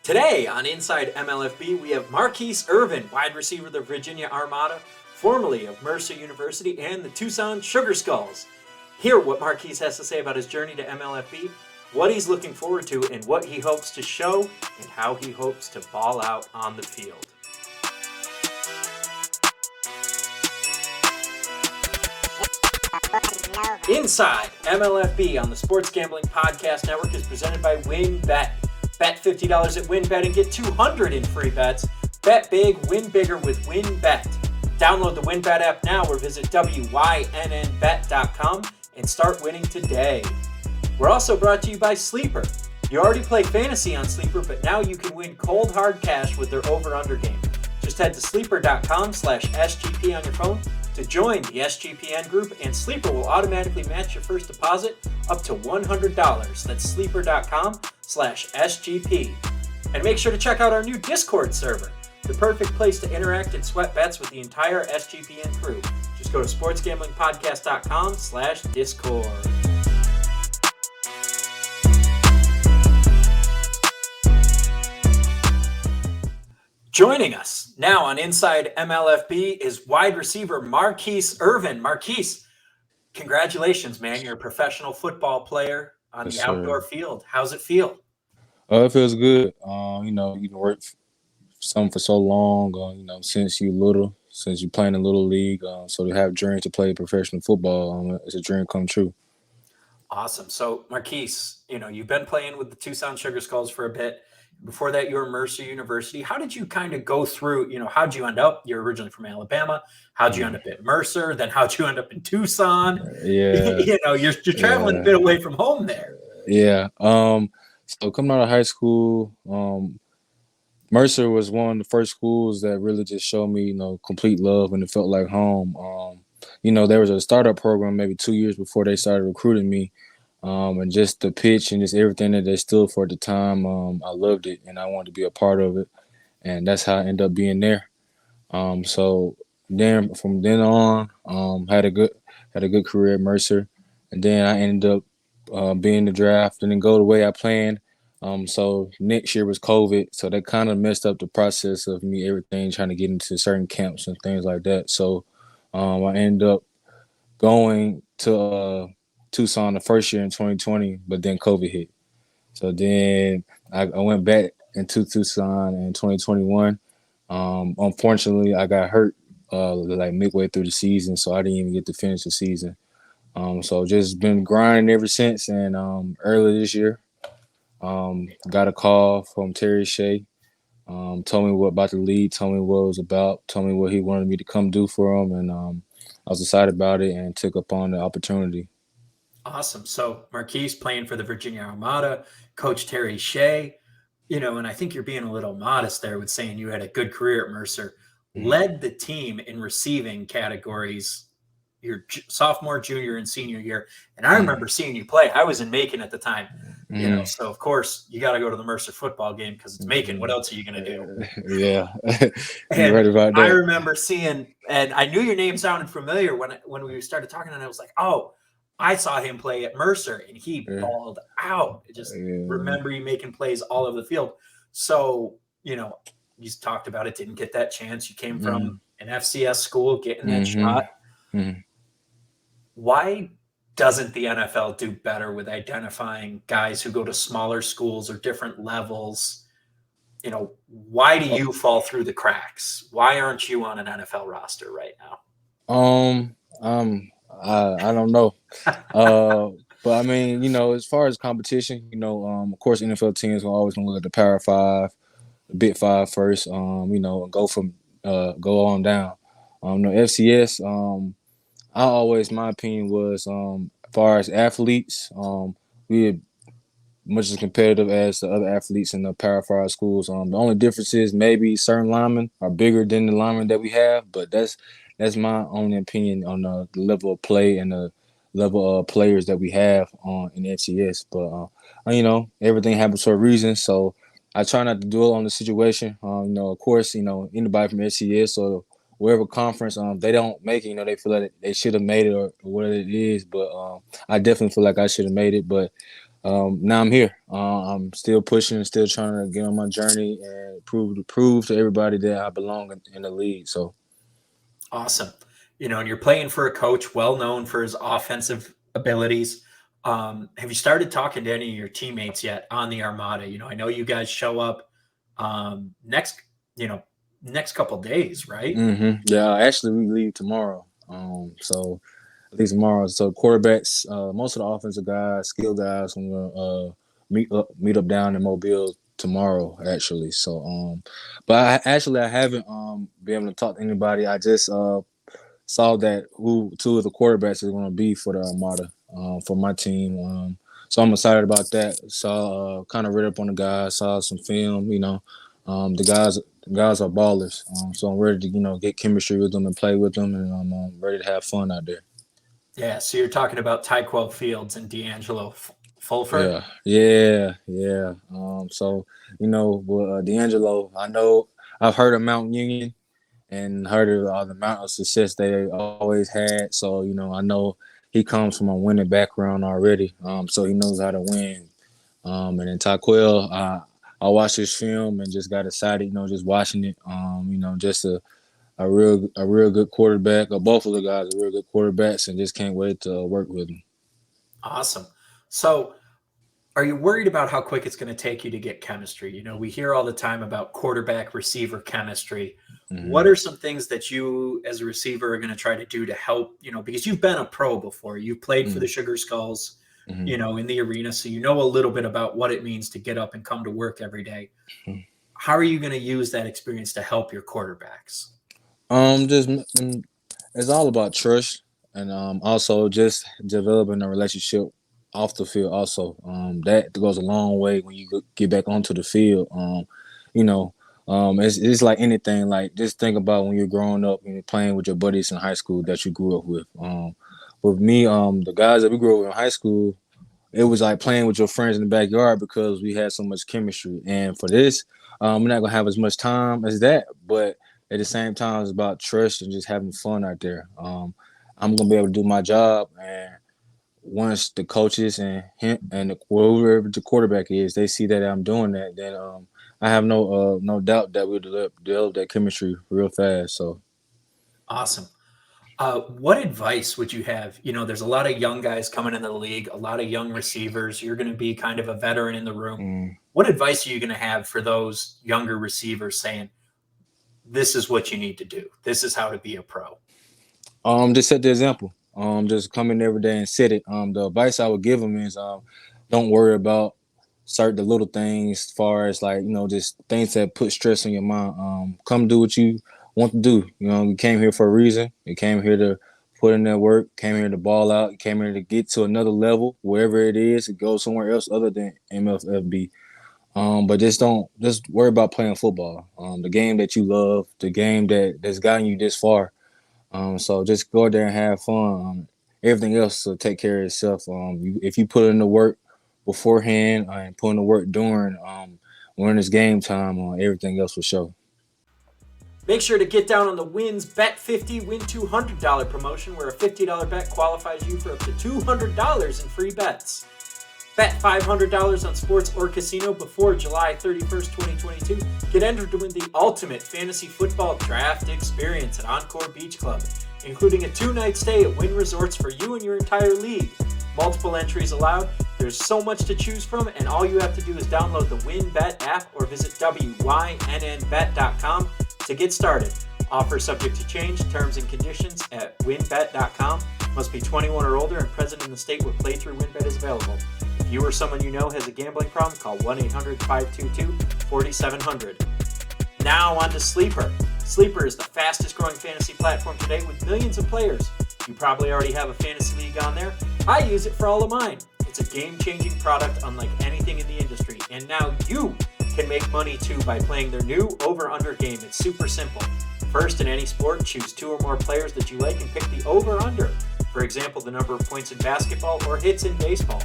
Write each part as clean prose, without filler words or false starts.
Today on Inside MLFB, we have Marquise Irvin, wide receiver of the Virginia Armada, formerly of Mercer University and the Tuscon Sugar Skulls. Hear what Marquise has to say about his journey to MLFB, what he's looking forward to, and what he hopes to show, and how he hopes to ball out on the field. Inside MLFB on the Sports Gambling Podcast Network is presented by WynnBET. Bet $50 at WynnBET and get $200 in free bets. Bet big, win bigger with WynnBET. Download the WynnBET app now or visit wynnbet.com and start winning today. We're also brought to you by Sleeper. You already play fantasy on Sleeper, but now you can win cold hard cash with their over-under game. Just head to sleeper.com/SGP on your phone to join the SGPN group, and Sleeper will automatically match your first deposit up to $100. That's sleeper.com/SGP. And make sure to check out our new Discord server, the perfect place to interact and sweat bets with the entire SGPN crew. Just go to sportsgamblingpodcast.com/Discord. Joining us now on Inside MLFB is wide receiver Marquise Irvin. Marquise, congratulations, man. You're a professional football player on the outdoor field. How's it feel? It feels good. You work something for so long, since you're playing in Little League. So to have dreams to play professional football, it's a dream come true. Awesome. So, Marquise, you've been playing with the Tucson Sugar Skulls for a bit. Before that, you were Mercer University. How did you kind of go through, how'd you end up? You're originally from Alabama. How'd you end up at Mercer? Then how'd you end up in Tucson? Yeah. You're traveling a bit away from home there. Yeah. So coming out of high school, Mercer was one of the first schools that really just showed me, complete love, and it felt like home. There was a startup program maybe 2 years before they started recruiting me. And just the pitch and just everything that they stood for at the time, I loved it and I wanted to be a part of it, and that's how I ended up being there. So then from then on, had a good career at Mercer, and then I ended up being in the draft and then go the way I planned. So next year was COVID, so that kind of messed up the process of me everything trying to get into certain camps and things like that. So I ended up going to Tucson the first year in 2020, but then COVID hit. So then I went back into Tucson in 2021. Unfortunately, I got hurt like midway through the season, so I didn't even get to finish the season. So just been grinding ever since. And earlier this year, got a call from Terry Shea. Told me what about the league, told me what it was about, told me what he wanted me to come do for him, and I was excited about it and took up on the opportunity. Awesome. So Marquise playing for the Virginia Armada, Coach Terry Shea, and I think you're being a little modest there with saying you had a good career at Mercer, led the team in receiving categories your sophomore, junior, and senior year. And I remember seeing you play. I was in Macon at the time, so of course you got to go to the Mercer football game because it's Macon. What else are you going to do? Yeah. You're right about that. I remember seeing, and I knew your name sounded familiar when we started talking, and I was like, oh, I saw him play at Mercer, and he balled out. Remember you making plays all over the field. So, you talked about it, didn't get that chance. You came from an FCS school, getting that shot. Why doesn't the NFL do better with identifying guys who go to smaller schools or different levels? Why do you fall through the cracks? Why aren't you on an NFL roster right now? I don't know. But I mean, as far as competition, of course, NFL teams are always going to look at the Power 5, the Big 5 first, and go on down. FCS, my opinion was, as far as athletes, we are much as competitive as the other athletes in the Power 5 schools. The only difference is maybe certain linemen are bigger than the linemen that we have, but that's my only opinion on the level of play and the level of players that we have in FCS. But, everything happens for a reason. So I try not to dwell on the situation. Of course, anybody from FCS or wherever conference, they don't make it, they feel like they should have made it or whatever it is. But I definitely feel like I should have made it. But now I'm here. I'm still pushing, still trying to get on my journey and prove to everybody that I belong in the league. So Awesome. And you're playing for a coach well known for his offensive abilities. Have you started talking to any of your teammates yet on the Armada? I know you guys show up next, next couple days, right? yeah, actually we leave tomorrow. So at least tomorrow. So quarterbacks, most of the offensive guys, skill guys, I'm gonna meet up down in Mobile tomorrow. Actually, so but I haven't been able to talk to anybody. I just saw that who two of the quarterbacks are going to be for the Armada for my team. So I'm excited about that. Saw kind of read up on the guys, saw some film. The guys are ballers. So I'm ready to get chemistry with them and play with them, and I'm ready to have fun out there. Yeah. So you're talking about Tyquell Fields and D'Angelo Fulford. Yeah. So with D'Angelo, I know I've heard of Mount Union and heard of the amount of success they always had. So I know he comes from a winning background already. So he knows how to win. And then Tyquell, I watched his film and just got excited. Just watching it. Just a real good quarterback. Or both of the guys are real good quarterbacks, and just can't wait to work with them. Awesome. So are you worried about how quick it's going to take you to get chemistry? We hear all the time about quarterback receiver chemistry. Mm-hmm. What are some things that you as a receiver are going to try to do to help, because you've been a pro before, you've played for the Sugar Skulls, in the arena. So you know a little bit about what it means to get up and come to work every day. How are you going to use that experience to help your quarterbacks? It's all about trust, and also just developing a relationship off the field. Also, that goes a long way when you get back onto the field. It's like anything. Like just think about when you're growing up and you're playing with your buddies in high school that you grew up with. With me, the guys that we grew up in high school, it was like playing with your friends in the backyard because we had so much chemistry. And for this, we're not gonna have as much time as that, but at the same time, it's about trust and just having fun out there. I'm gonna be able to do my job, and once the coaches and him and whoever the quarterback is, they see that I'm doing that, then I have no doubt that we'll develop that chemistry real fast. So Awesome. What advice would you have? There's a lot of young guys coming into the league, a lot of young receivers. You're going to be kind of a veteran in the room. What advice are you going to have for those younger receivers saying, this is what you need to do? This is how to be a pro. Just set the example. Just come in every day and set it. The advice I would give them is don't worry about the little things as far as just things that put stress on your mind. Come do what you want to do. You came here for a reason. You came here to put in that work, came here to ball out, you came here to get to another level, wherever it is, it goes somewhere else other than MLFB. But just worry about playing football. The game that you love, the game that's gotten you this far. So just go out there and have fun. Everything else will take care of itself. If you put in the work beforehand and put in the work during when it's game time, everything else will show. Make sure to get down on the Wins Bet 50 Win $200 promotion, where a $50 bet qualifies you for up to $200 in free bets. Bet $500 on sports or casino before July 31st, 2022. Get entered to win the ultimate fantasy football draft experience at Encore Beach Club, including a 2-night stay at Wynn Resorts for you and your entire league. Multiple entries allowed. There's so much to choose from, and all you have to do is download the WynnBet app or visit wynnbet.com to get started. Offer subject to change. Terms and conditions at wynnbet.com. Must be 21 or older and present in the state where playthrough WynnBet is available. If you or someone you know has a gambling problem, call 1-800-522-4700. Now on to Sleeper. Sleeper is the fastest growing fantasy platform today with millions of players. You probably already have a fantasy league on there. I use it for all of mine. It's a game-changing product unlike anything in the industry. And now you can make money too by playing their new over-under game. It's super simple. First, in any sport, choose 2 or more players that you like and pick the over-under. For example, the number of points in basketball or hits in baseball.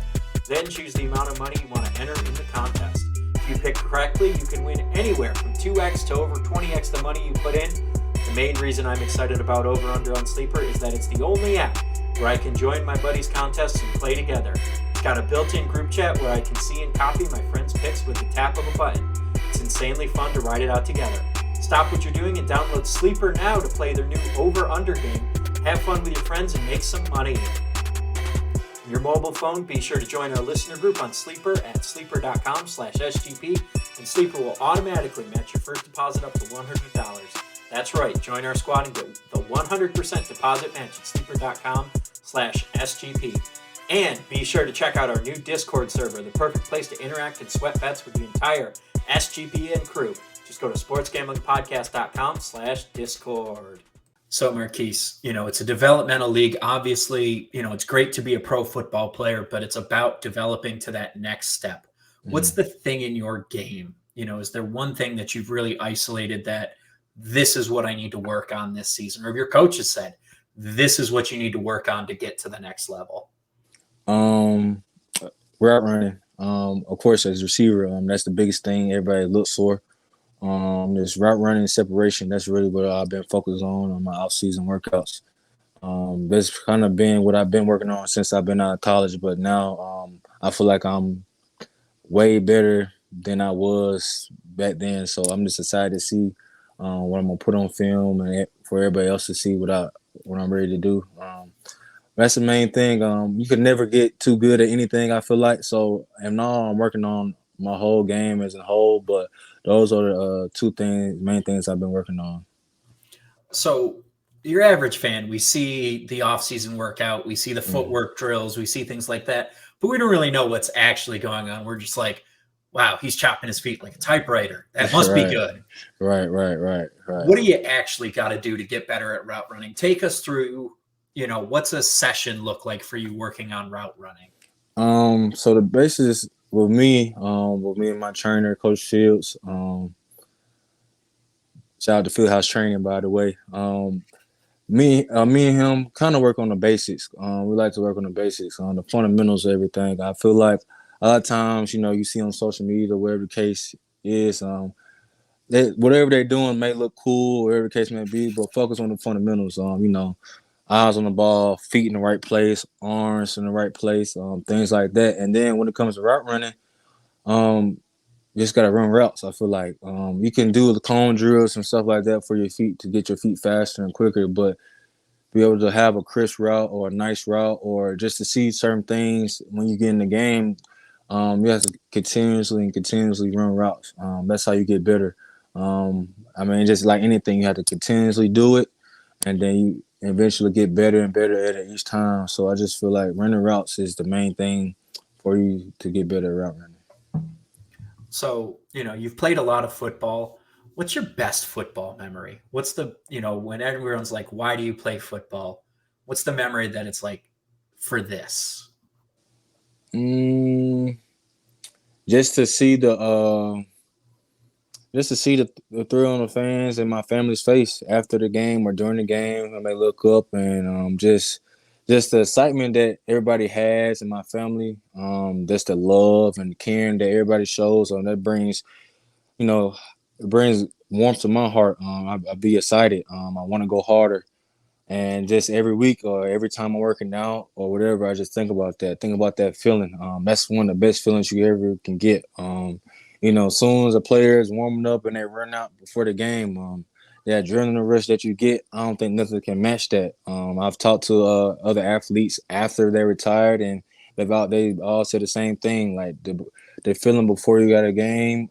Then choose the amount of money you want to enter in the contest. If you pick correctly, you can win anywhere from 2x to over 20x the money you put in. The main reason I'm excited about Over Under on Sleeper is that it's the only app where I can join my buddies' contests and play together. got a built-in group chat where I can see and copy my friends' picks with the tap of a button. It's insanely fun to write it out together. Stop what you're doing and download Sleeper now to play their new over-under game. Have fun with your friends and make some money. On your mobile phone, be sure to join our listener group on Sleeper at sleeper.com/SGP, and Sleeper will automatically match your first deposit up to $100. That's right, join our squad and get the 100% deposit match at sleeper.com/SGP. And be sure to check out our new Discord server, the perfect place to interact and sweat bets with the entire SGPN crew. Just go to sportsgamblingpodcast.com/Discord. So Marquise, it's a developmental league. Obviously, it's great to be a pro football player, but it's about developing to that next step. What's the thing in your game? Is there one thing that you've really isolated that this is what I need to work on this season? Or if your coach has said, this is what you need to work on to get to the next level? Route running. Of course, as a receiver, that's the biggest thing everybody looks for. This route running separation, that's really what I've been focused on my off-season workouts. That's kind of been what I've been working on since I've been out of college, but now I feel like I'm way better than I was back then. So I'm just excited to see what I'm going to put on film and for everybody else to see what I'm ready to do. That's the main thing. You could never get too good at anything, I feel like. So, and now I'm working on my whole game as a whole, but those are the main things I've been working on. So your average fan, we see the off-season workout, we see the footwork drills, we see things like that, but we don't really know what's actually going on. We're just like, wow, he's chopping his feet like a typewriter. That must be good. Right. What do you actually got to do to get better at route running? Take us through, what's a session look like for you working on route running? So the basis with me and my trainer, Coach Fields, shout out to Fieldhouse Training, by the way. Me and him kind of work on the basics. We like to work on the basics, on the fundamentals of everything. I feel like a lot of times, you see on social media, whatever the case is, whatever they're doing may look cool, whatever the case may be, but focus on the fundamentals. Eyes on the ball, feet in the right place, arms in the right place, things like that. And then when it comes to route running, you just got to run routes. I feel like you can do the cone drills and stuff like that for your feet to get your feet faster and quicker, but be able to have a crisp route or a nice route or just to see certain things when you get in the game, you have to continuously run routes. That's how you get better. Just like anything, you have to continuously do it, and then you eventually get better and better at it each time. So I just feel like running routes is the main thing for you to get better at route running. So, you've played a lot of football. What's your best football memory? What's the, when everyone's like, why do you play football? What's the memory that it's like for this? Just to see the thrill on the fans and my family's face after the game or during the game when they look up, and just the excitement that everybody has in my family. Just the love and caring that everybody shows. That brings, it brings warmth to my heart. I be excited. I want to go harder. And just every week or every time I'm working out or whatever, I just think about that feeling. That's one of the best feelings you ever can get. As soon as a player is warming up and they run out before the game, the adrenaline rush that you get, I don't think nothing can match that. I've talked to other athletes after they retired, and they all said the same thing. Like the feeling before you got a game,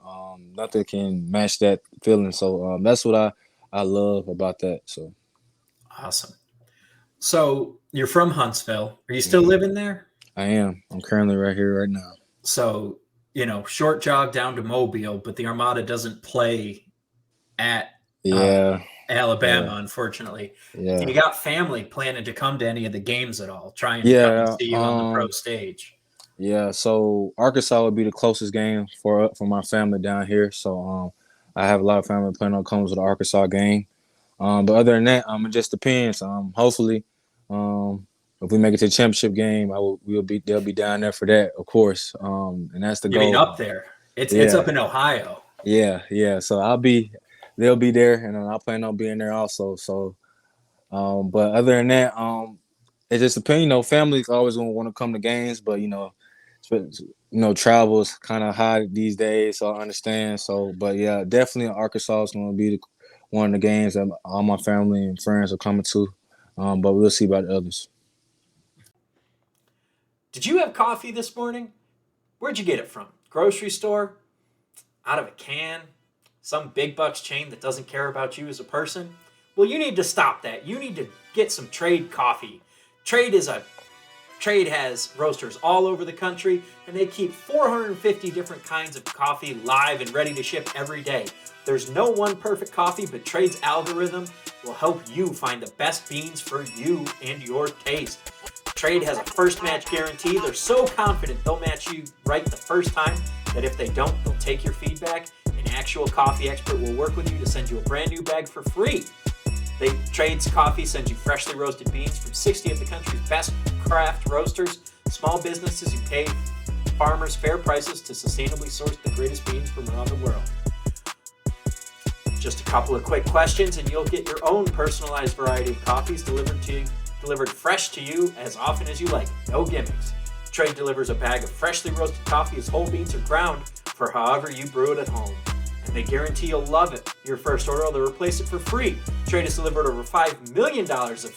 nothing can match that feeling. So that's what I love about that. So. Awesome. So you're from Huntsville. Are you still living there? I am. I'm currently right here right now. So, short jog down to Mobile, but the Armada doesn't play at Alabama, unfortunately. Yeah. You got family planning to come to any of the games at all, trying to come and see you on the pro stage? Yeah, so Arkansas would be the closest game for my family down here. So I have a lot of family planning on coming to the Arkansas game. But other than that, it just depends. Hopefully, if we make it to the championship game, they'll be down there for that, of course. And that's the goal. You mean up there? It's up in Ohio. Yeah. So they'll be there, and I plan on being there also. So, but other than that, it just depends. Families always gonna want to come to games, but travel is kind of high these days, so I understand. So, but yeah, definitely Arkansas is going to be one of the games that all my family and friends are coming to. But we'll see about the others. Did you have coffee this morning? Where'd you get it from? Grocery store? Out of a can? Some big bucks chain that doesn't care about you as a person? Well, you need to stop that. You need to get some Trade coffee. Trade has roasters all over the country, and they keep 450 different kinds of coffee live and ready to ship every day. There's no one perfect coffee, but Trade's algorithm will help you find the best beans for you and your taste. Trade has a first match guarantee. They're so confident they'll match you right the first time that if they don't, they'll take your feedback. An actual coffee expert will work with you to send you a brand new bag for free. Trade's coffee sends you freshly roasted beans from 60 of the country's best craft roasters. Small businesses who pay farmers fair prices to sustainably source the greatest beans from around the world. Just a couple of quick questions and you'll get your own personalized variety of coffees delivered fresh to you as often as you like. No gimmicks. Trade delivers a bag of freshly roasted coffee as whole beans are ground for however you brew it at home. And they guarantee you'll love it. Your first order, they'll replace it for free. Trade has delivered over $5 million bags of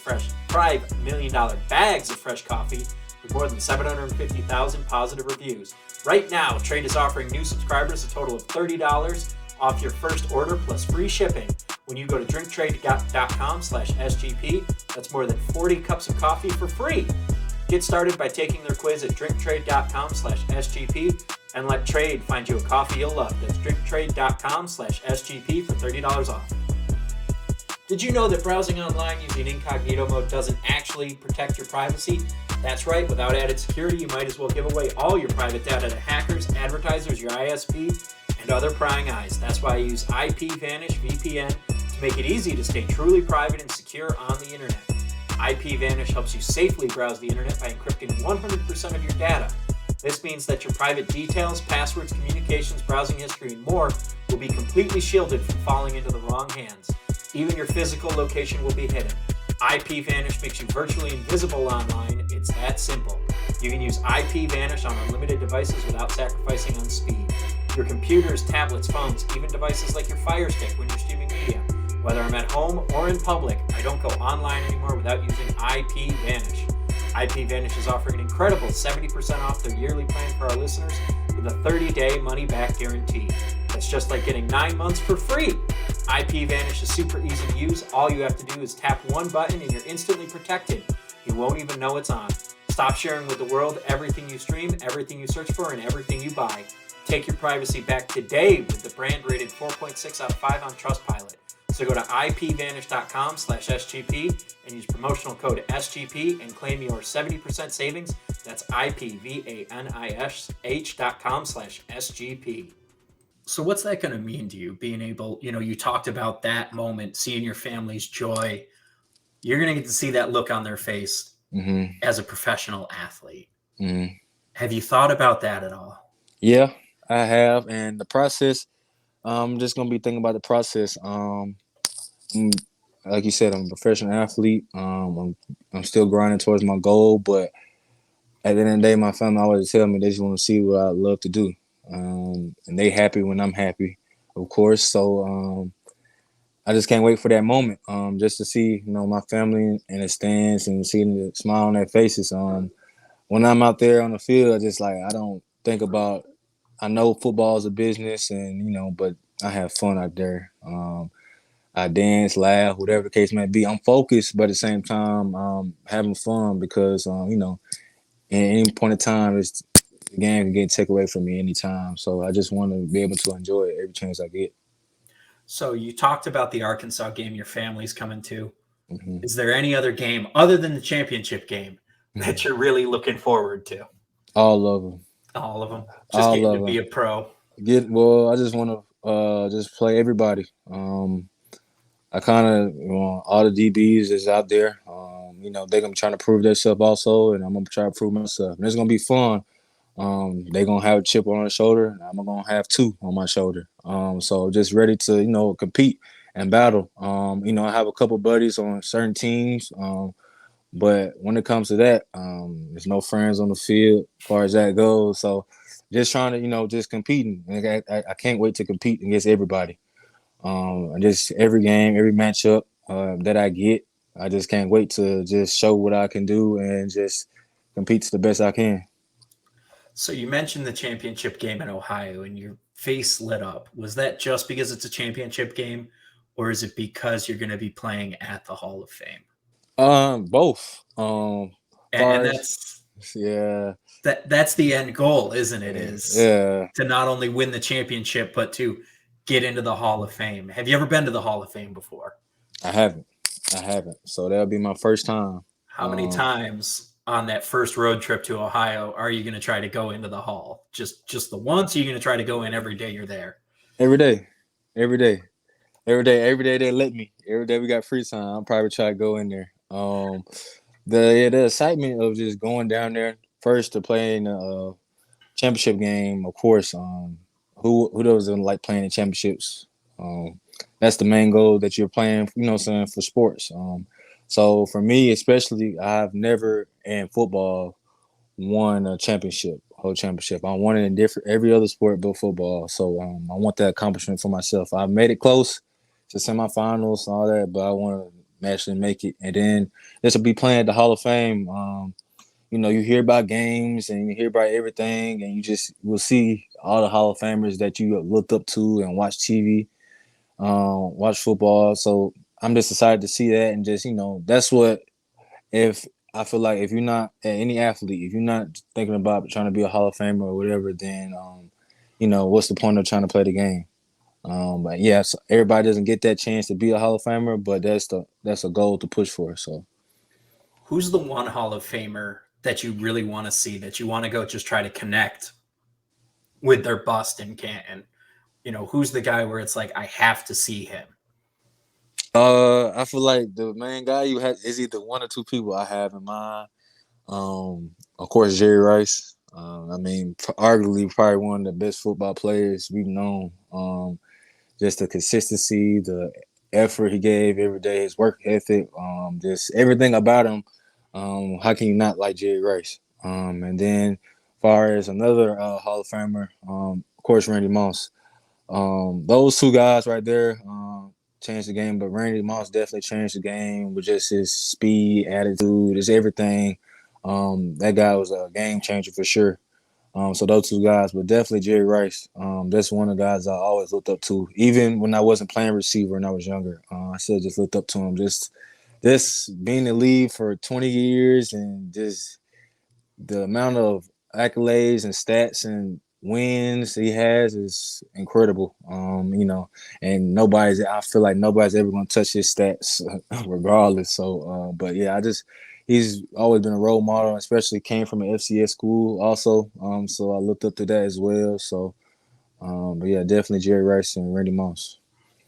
fresh coffee with more than 750,000 positive reviews. Right now, Trade is offering new subscribers a total of $30 off your first order plus free shipping when you go to drinktrade.com/SGP. That's more than 40 cups of coffee for free. Get started by taking their quiz at drinktrade.com/SGP and let Trade find you a coffee you'll love. That's drinktrade.com/SGP for $30 off. Did you know that browsing online using incognito mode doesn't actually protect your privacy? That's right, without added security, you might as well give away all your private data to hackers, advertisers, your ISP, and other prying eyes. That's why I use IPVanish VPN to make it easy to stay truly private and secure on the internet. IPVanish helps you safely browse the internet by encrypting 100% of your data. This means that your private details, passwords, communications, browsing history, and more will be completely shielded from falling into the wrong hands. Even your physical location will be hidden. IPVanish makes you virtually invisible online. It's that simple. You can use IPVanish on unlimited devices without sacrificing on speed. Your computers, tablets, phones, even devices like your Fire Stick when you're streaming media. Whether I'm at home or in public, I don't go online anymore without using IPVanish. IPVanish is offering an incredible 70% off their yearly plan for our listeners with a 30-day money-back guarantee. That's just like getting 9 months for free. IPVanish is super easy to use. All you have to do is tap one button and you're instantly protected. You won't even know it's on. Stop sharing with the world everything you stream, everything you search for, and everything you buy. Take your privacy back today with the brand rated 4.6 out of 5 on Trustpilot. So go to ipvanish.com/SGP and use promotional code SGP and claim your 70% savings. That's ipvanish.com/SGP. So what's that going to mean to you, being able, you talked about that moment, seeing your family's joy. You're going to get to see that look on their face as a professional athlete. Mm-hmm. Have you thought about that at all? Yeah, I have. And the process, I'm just going to be thinking about the process. Like you said, I'm a professional athlete. I'm still grinding towards my goal, but at the end of the day, my family always tell me they just want to see what I love to do. And they happy when I'm happy, of course. So I just can't wait for that moment, just to see, my family in the stands and seeing the smile on their faces. When I'm out there on the field, I don't think about, I know football is a business and, but I have fun out there. I dance, laugh, whatever the case may be. I'm focused, but at the same time, having fun because, at any point in time, the game can get taken away from me anytime. So I just want to be able to enjoy it every chance I get. So you talked about the Arkansas game your family's coming to. Mm-hmm. Is there any other game other than the championship game that you're really looking forward to? All of them. All of them. Just getting to be a pro. I just want to just play everybody. I kind of, all the DBs is out there. They're going to be trying to prove themselves also, and I'm going to try to prove myself. And it's going to be fun. They're going to have a chip on their shoulder, and I'm going to have 2 on my shoulder. So just ready to, compete and battle. I have a couple buddies on certain teams. But when it comes to that, there's no friends on the field as far as that goes. So just trying to, just competing. And I can't wait to compete against everybody. And just every game, every matchup that I get, I just can't wait to just show what I can do and just compete to the best I can. So you mentioned the championship game in Ohio and your face lit up. Was that just because it's a championship game, or is it because you're going to be playing at the Hall of Fame? Both. And Far as yeah, that's the end goal, isn't it? Is yeah. to not only win the championship, but to get into the Hall of Fame. Have you ever been to the Hall of Fame before? I haven't. So that'll be my first time. How many times on that first road trip to Ohio are you going to try to go into the Hall? Just the once? Or are you going to try to go in every day you're there? Every day, every day, every day they let me. Every day we got free time. I'll probably try to go in there. The excitement of just going down there first to play in a championship game, of course. Who doesn't like playing in championships? That's the main goal that you're playing, saying, for sports. So for me, especially, I've never in football won a championship, whole championship. I won it in every other sport but football. So I want that accomplishment for myself. I made it close to semifinals and all that, but I want to actually make it. And then this will be playing at the Hall of Fame. You hear about games and you hear about everything, and you just will see all the Hall of Famers that you looked up to and watch TV, watch football. So I'm just excited to see that, and just that's what if I feel like if you're not any athlete, if you're not thinking about trying to be a Hall of Famer or whatever, then what's the point of trying to play the game? But yeah, so everybody doesn't get that chance to be a Hall of Famer, but that's a goal to push for. So, who's the one Hall of Famer that you really want to see, that you want to go just try to connect with their bust in Canton? Who's the guy where it's like, I have to see him? I feel like the main guy you have is either one or two people I have in mind. Of course, Jerry Rice. Arguably probably one of the best football players we've known. Just the consistency, the effort he gave every day, his work ethic, just everything about him. How can you not like Jerry Rice? And then, as far as another Hall of Famer, of course, Randy Moss. Those two guys right there changed the game, but Randy Moss definitely changed the game with just his speed, attitude, his everything. That guy was a game changer for sure. So those two guys, but definitely Jerry Rice. That's one of the guys I always looked up to, even when I wasn't playing receiver and I was younger. I still just looked up to him. Just being in the league for 20 years and just the amount of accolades and stats and wins he has is incredible. And I feel like nobody's ever going to touch his stats regardless. So, but yeah, he's always been a role model, especially came from an FCS school also. So I looked up to that as well. So, but yeah, definitely Jerry Rice and Randy Moss.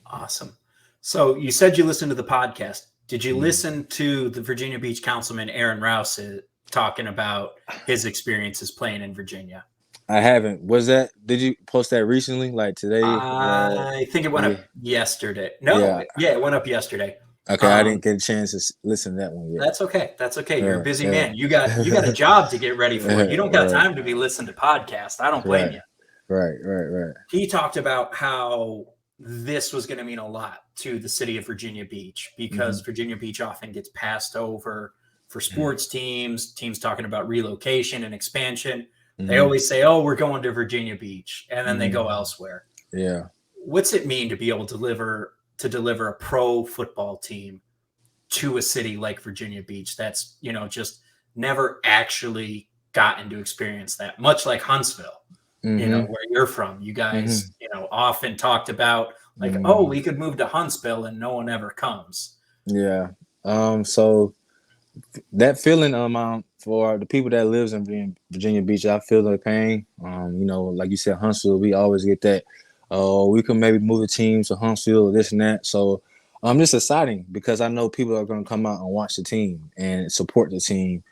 Awesome. So you said you listened to the podcast. Did you listen to the Virginia Beach Councilman Aaron Rouse talking about his experiences playing in Virginia? I haven't. Did you post that recently, like today? I think it went up yesterday. No, yeah, it went up yesterday. Okay, I didn't get a chance to listen to that one yet. That's okay. You're a busy man. You got a job to get ready for. You don't got time to be listening to podcasts. I don't blame you. Right. He talked about how this was going to mean a lot to the city of Virginia Beach because Virginia Beach often gets passed over for sports teams talking about relocation and expansion. They always say, oh, we're going to Virginia Beach, and then they go elsewhere. Yeah. What's it mean to be able to deliver a pro football team to a city like Virginia Beach that's, just never actually gotten to experience that, much like Huntsville, where you're from. You guys, often talked about like, oh, we could move to Huntsville and no one ever comes. Yeah. So that feeling for the people that lives in Virginia Beach, I feel the pain. Like you said, Huntsville, we always get that. We can maybe move the team to Huntsville or this and that. So it's exciting because I know people are going to come out and watch the team and support the team.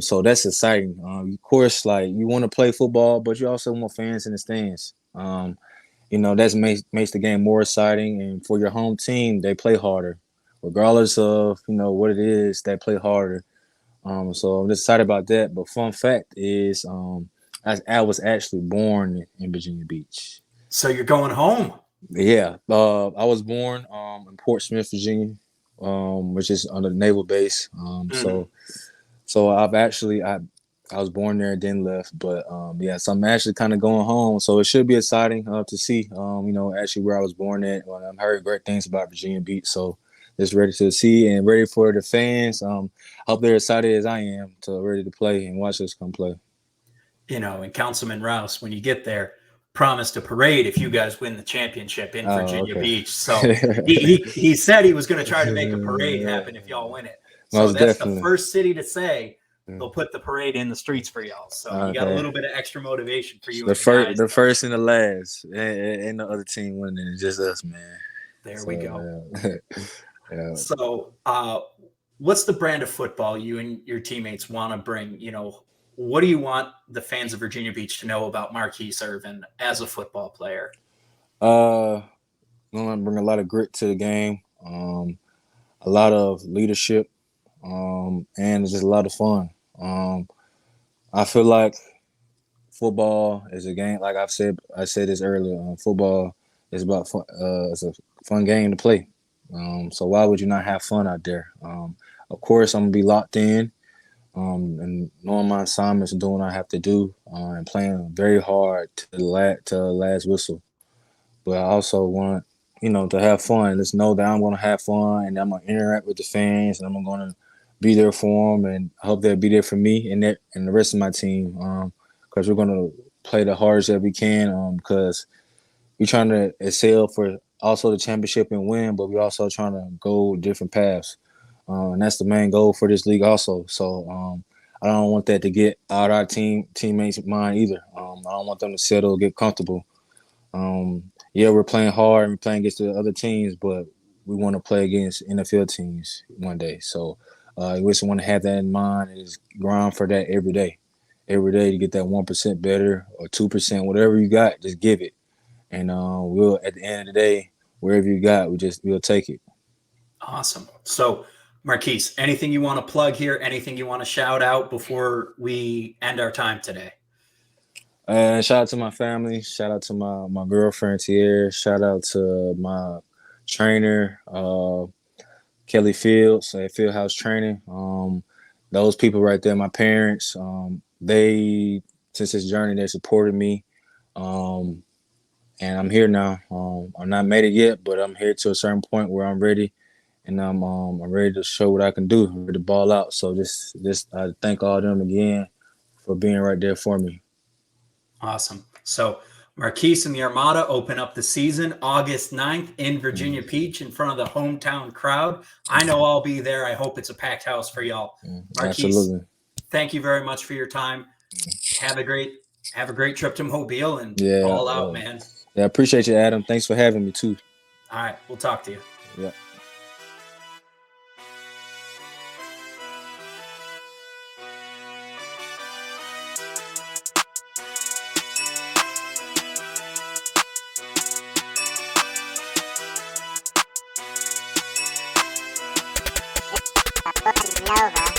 So that's exciting. Of course, like you want to play football, but you also want fans in the stands. That makes the game more exciting. And for your home team, they play harder. regardless of what it is, they play harder. So I'm just excited about that. But fun fact is, I was actually born in Virginia Beach. So you're going home. Yeah, I was born in Portsmouth, Virginia, which is on the naval base. So I was born there and then left, but yeah, so I'm actually kind of going home. So it should be exciting to see, actually where I was born at. Well, I've heard great things about Virginia Beach, so just ready to see and ready for the fans. Hope they're excited as I am to ready to play and watch us come play. And Councilman Rouse, when you get there, promised a parade if you guys win the championship in Virginia Okay. Beach. So he said he was going to try to make a parade happen if y'all win it. So Most that's definitely. the first city to say they'll put the parade in the streets for y'all. So you got a Okay. little bit of extra motivation for you. The first and the last, and the other team winning. It's just us, man. There we go. Yeah. So what's the brand of football you and your teammates want to bring? What do you want the fans of Virginia Beach to know about Marquise Irvin as a football player? I'm gonna bring a lot of grit to the game, a lot of leadership, and just a lot of fun. I feel like football is a game. Like I said this earlier. Football is about fun. It's a fun game to play. So why would you not have fun out there? Of course, I'm gonna be locked in, and knowing my assignments and doing what I have to do, and playing very hard to the last whistle. But I also want, to have fun. Just know that I'm going to have fun and I'm going to interact with the fans and I'm going to be there for them and I hope they'll be there for me and the rest of my team. Because we're going to play the hardest that we can. Because we're trying to excel for also the championship and win, but we're also trying to go different paths. And that's the main goal for this league also. So I don't want that to get out our teammates' mind either. I don't want them to settle, get comfortable. Yeah, we're playing hard and we're playing against the other teams, but we want to play against NFL teams one day. So we just want to have that in mind and just grind for that every day. Every day to get that 1% better or 2%, whatever you got, just give it. And we'll, at the end of the day, wherever you got, we'll take it. Awesome. So, Marquise, anything you want to plug here? Anything you want to shout out before we end our time today? Shout out to my family. Shout out to my girlfriend Tier. Shout out to my trainer, Kelly Fields at Fieldhouse Training. Those people right there, my parents, they, since this journey, they supported me. And I'm here now. I'm not made it yet, but I'm here to a certain point where I'm ready. And I'm ready to show what I can do, ready to ball out. So just I thank all of them again for being right there for me. Awesome. So Marquise and the Armada open up the season August 9th in Virginia Beach in front of the hometown crowd. I know I'll be there. I hope it's a packed house for y'all. Marquise, absolutely. Thank you very much for your time. Have a great trip to Mobile and ball out, man. Yeah, I appreciate you, Adam. Thanks for having me too. All right, we'll talk to you. Yeah. Nova.